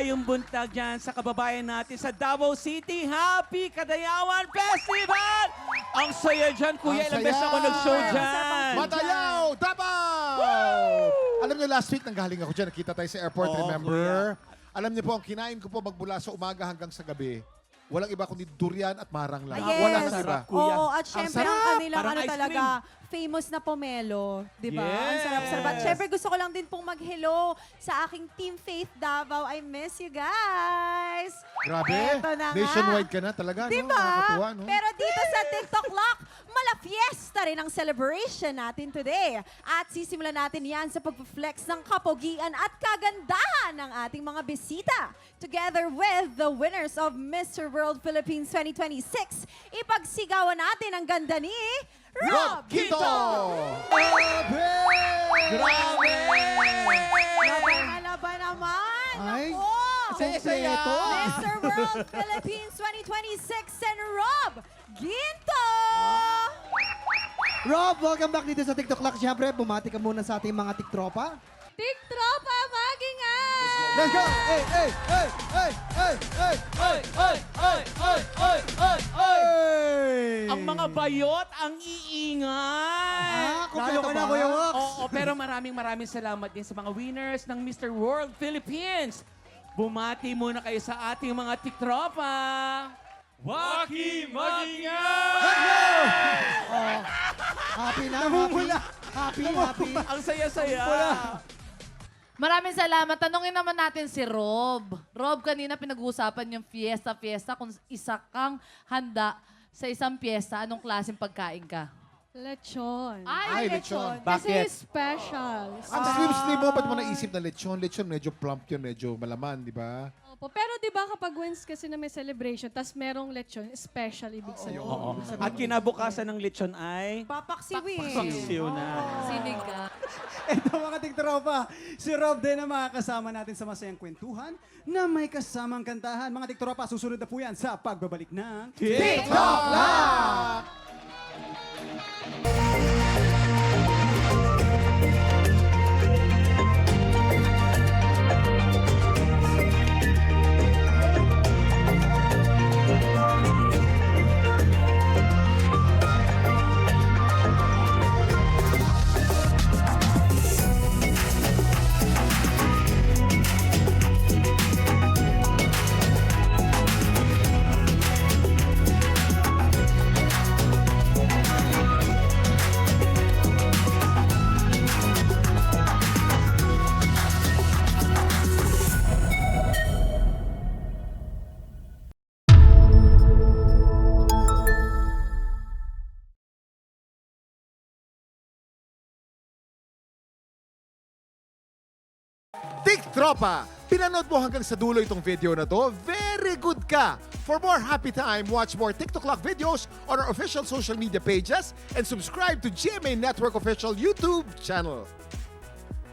maligayang buntag dyan sa kababayan natin sa Davao City. Happy Kadayawan Festival! Ang saya dyan, kuya. Ang Ilang beses saya! ako nag-show dyan. Matayaw! Davao! Alam niyo, last week nanggaling ako dyan. Nakita tayo sa airport, Oo, remember? Alam niyo po, ang kinain ko po magmula sa umaga hanggang sa gabi, walang iba kundi durian at marang lang. Yes. Wala nang iba. Sarap, kuya. Oo, at Ang syempre sarap. ang kanilang Parang ano ice talaga, famous na pomelo, di ba? Ang Yes. sarap-sarap. At syempre gusto ko lang din pong mag-hello sa aking Team Faith Davao. I miss you guys! Grabe. Eto na nga. Nationwide ka na talaga, Di no? ba? Nakakatuwa, no? Pero dito sa TikTok Lock, mala-fiesta rin ang celebration natin today. At sisimulan natin yan sa pag-flex ng kapogian at kagandahan ng ating mga bisita. Together with the winners of Mr. World Philippines 2026, ipagsigawan natin ang ganda ni Rob Quito! Grabe! Laban naman! Ay, Ako! saya-saya. Mr. World Philippines 2026 and Rob Ginto! Rob, welcome back dito sa TikTok Lock. Siyempre, bumati ka muna sa ating mga tiktropa. Tiktropa, magingan! Let's go! Hey, hey, hey, hey, hey, hey, Oy, oy, oy, oy, oy, oy, oy! hey! Ang mga bayot ang iingay. Lalo ka na, Kuya Wax. Oo, pero maraming salamat din sa mga winners ng Mr. World Philippines. Bumati muna kayo sa ating mga tiktropa. Waki Magingan! Happy na, happy. Happy. Ang saya-saya. Maraming salamat. Tanungin naman natin si Rob. Rob, kanina pinag-uusapan yung fiesta. Kung isa kang handa sa isang fiesta, anong klaseng pagkain ka? Lechon. Ay, lechon. Kasi Bakit? special. Ang slim-slim mo, ba't mo naisip na lechon? Lechon, medyo plump yun, medyo malaman, di ba? Opo. Pero di ba kapag once kasi na may celebration, tas merong lechon, special ibig sabihin. Oo. At kinabukasan ng lechon ay Papaksiwin. paksiw na. Sinig ka. Ito mga tiktropa, si Rob din ang makakasama natin sa masayang kwentuhan na may kasamang kantahan. Mga tiktropa, susunod na po yan sa pagbabalik ng TikTok Lock! Tiktropa! Pinanood mo hanggang sa dulo itong video na to? Very good ka! For more happy time, watch more TikTok Lock videos on our official social media pages and subscribe to GMA Network official YouTube channel.